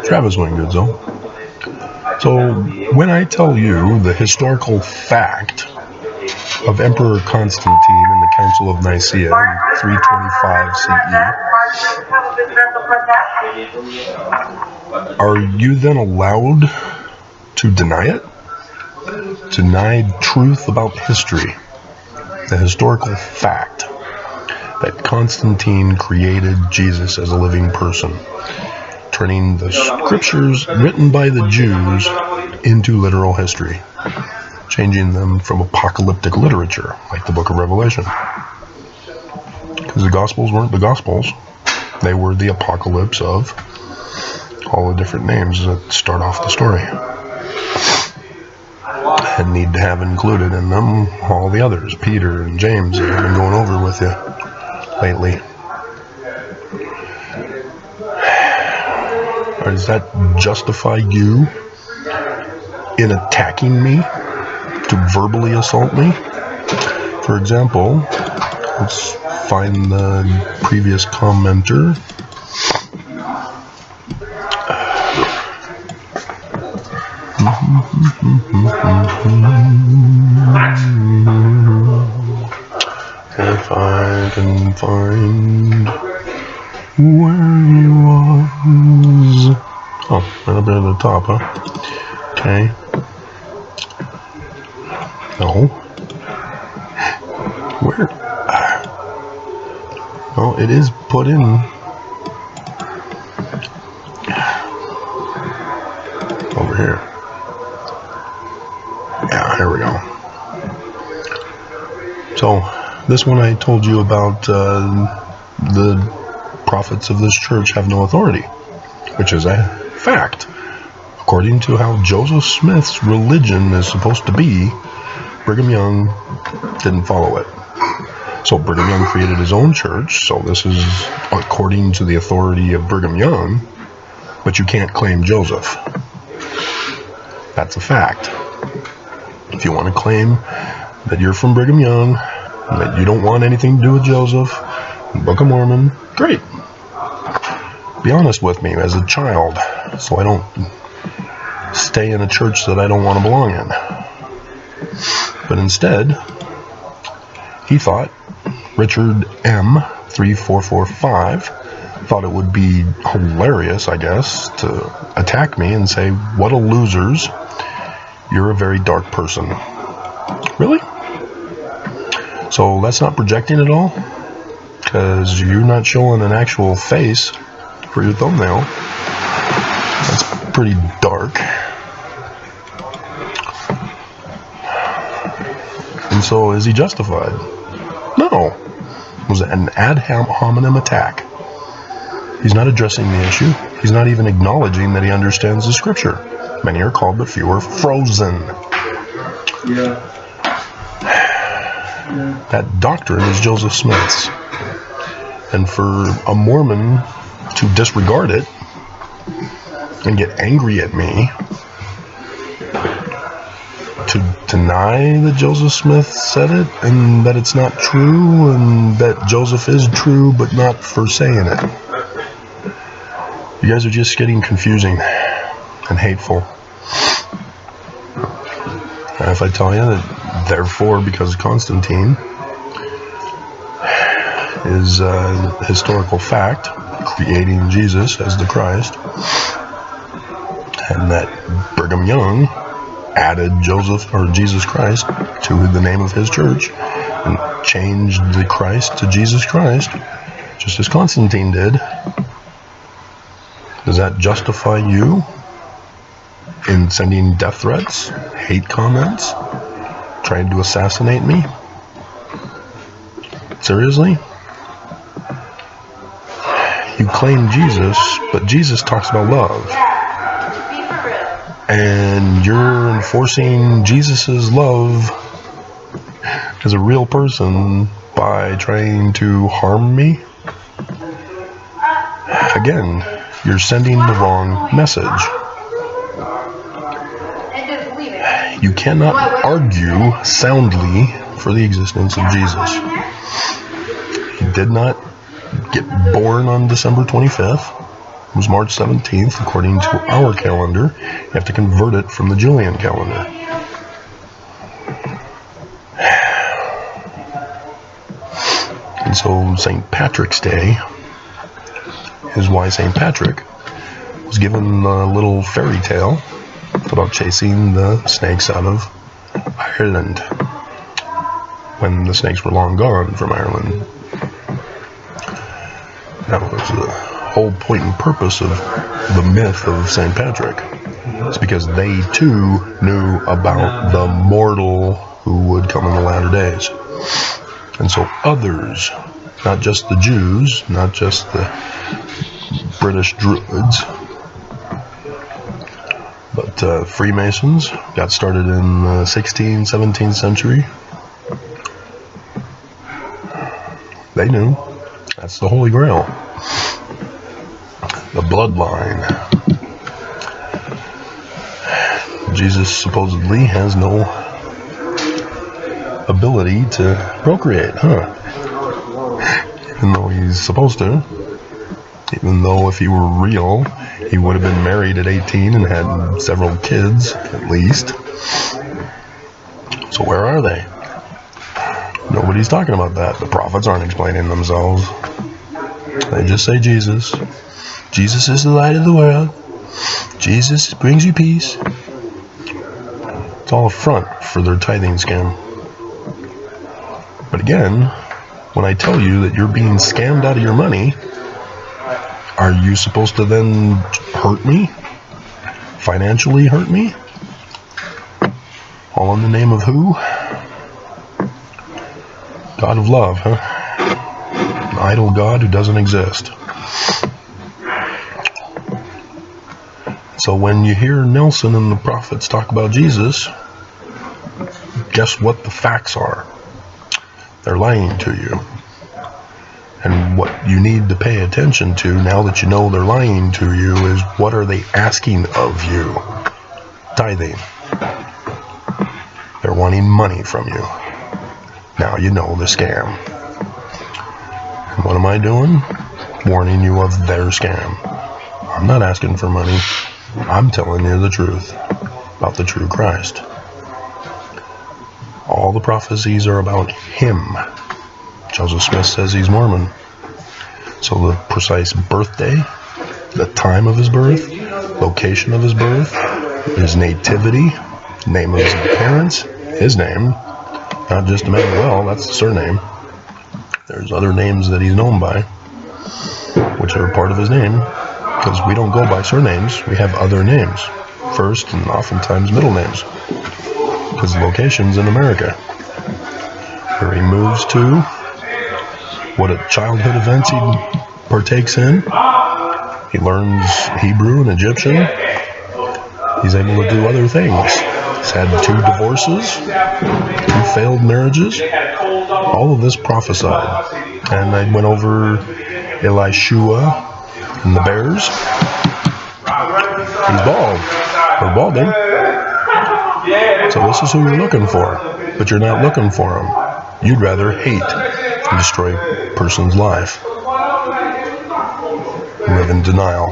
Travis went good, though. So, when I tell you the historical fact of Emperor Constantine and the Council of Nicaea in 325 CE, are you then allowed to deny it? Deny truth about history, the historical fact that Constantine created Jesus as a living person, turning the scriptures written by the Jews into literal history, changing them from apocalyptic literature, like the book of Revelation. Because the Gospels weren't the Gospels. They were the apocalypse of all the different names that start off the story. And need to have included in them all the others, Peter and James, that I've been going over with you lately. Does that justify you in attacking me, to verbally assault me? For example, let's find the previous commenter. If I can find where he was. Oh, right up there at the top, huh? Okay. No. Where? No, it is put in. Over here. Yeah, here we go. So, this one I told you about, the prophets of this church have no authority, which is a fact. According to how Joseph Smith's religion is supposed to be, Brigham Young didn't follow it. So Brigham Young created his own church, so this is according to the authority of Brigham Young, but you can't claim Joseph. That's a fact. If you want to claim that you're from Brigham Young, that you don't want anything to do with Joseph, Book of Mormon, great. Be honest with me as a child, so I don't stay in a church that I don't want to belong in. But instead, he thought, Richard M. 3445, thought it would be hilarious, I guess, to attack me and say, what a losers, you're a very dark person. Really? So that's not projecting at all? Because you're not showing an actual face for your thumbnail. That's pretty dark. And so is he justified? No. It was an ad hominem attack. He's not addressing the issue. He's not even acknowledging that he understands the scripture. Many are called, but few are frozen. Yeah. That doctrine is Joseph Smith's. And for a Mormon to disregard it and get angry at me, to deny that Joseph Smith said it and that it's not true and that Joseph is true but not for saying it. You guys are just getting confusing and hateful. And if I tell you that therefore, because Constantine is a historical fact, creating Jesus as the Christ, and that Brigham Young added Joseph or Jesus Christ to the name of his church and changed the Christ to Jesus Christ, just as Constantine did, does that justify you in sending death threats, hate comments, trying to assassinate me? Seriously? You claim Jesus, but Jesus talks about love. And you're enforcing Jesus' love as a real person by trying to harm me? Again, you're sending the wrong message. You cannot argue soundly for the existence of Jesus. He did not get born on December 25th. It was March 17th, according to our calendar. You have to convert it from the Julian calendar. And so St. Patrick's Day is why St. Patrick was given a little fairy tale about chasing the snakes out of Ireland when the snakes were long gone from Ireland. That was the whole point and purpose of the myth of St. Patrick. It's because they too knew about the mortal who would come in the latter days. And so others, not just the Jews, not just the British Druids, but Freemasons got started in the 16th, 17th century. They knew. That's the Holy Grail. The bloodline. Jesus supposedly has no ability to procreate, even though he's supposed to. Even though if he were real, he would have been married at 18 and had several kids, at least. So where are they? Nobody's talking about that. The prophets aren't explaining themselves. They just say Jesus. Jesus is the light of the world. Jesus brings you peace. It's all a front for their tithing scam. But again, when I tell you that you're being scammed out of your money, are you supposed to then hurt me? Financially hurt me? All in the name of who? God of love, huh? An idol God who doesn't exist. So when you hear Nelson and the prophets talk about Jesus, guess what the facts are? They're lying to you. And what you need to pay attention to, now that you know they're lying to you, is what are they asking of you? Tithing. They're wanting money from you. Now you know the scam. And what am I doing? Warning you of their scam. I'm not asking for money. I'm telling you the truth about the true Christ. All the prophecies are about him. Joseph Smith says he's Mormon. So the precise birthday, the time of his birth, location of his birth, his nativity, name of his parents, his name, not just Emmanuel, that's the surname. There's other names that he's known by, which are part of his name, because we don't go by surnames, we have other names, first and oftentimes middle names, because location's in America, where he moves to, what childhood events he partakes in. He learns Hebrew and Egyptian. He's able to do other things. He's had 2 divorces, 2 failed marriages. All of this prophesied. And I went over Elishua and the bears. He's bald. Or balding. So this is who you're looking for. But you're not looking for him. You'd rather hate and destroy a person's life. Live in denial.